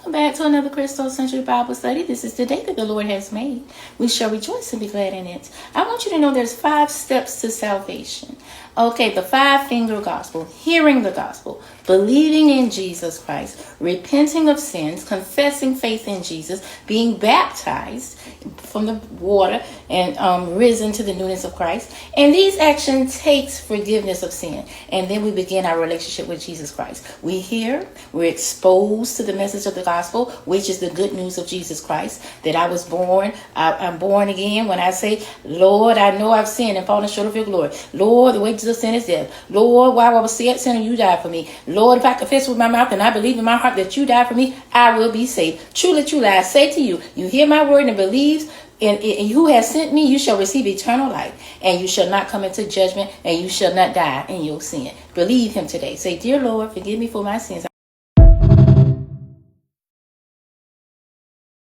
Welcome back to another Crystal Century Bible study. This is the day that the Lord has made. We shall rejoice and be glad in it. I want you to know there's 5 steps to salvation. Okay, the 5-finger gospel, hearing the gospel, believing in Jesus Christ, repenting of sins, confessing faith in Jesus, being baptized from the water and risen to the newness of Christ. And these actions takes forgiveness of sin. And then we begin our relationship with Jesus Christ. We hear, we're exposed to the message of the gospel, which is the good news of Jesus Christ, that I was born, I'm born again. When I say, Lord, I know I've sinned and fallen short of your glory. Lord, the wages of sin is death. Lord, while I was yet sinner, you died for me. Lord, if I confess with my mouth and I believe in my heart that you died for me, I will be saved. Truly, truly, I say to you, you hear my word and believe, and who has sent me, you shall receive eternal life, and you shall not come into judgment, and you shall not die in your sin. Believe him today. Say, dear Lord, forgive me for my sins.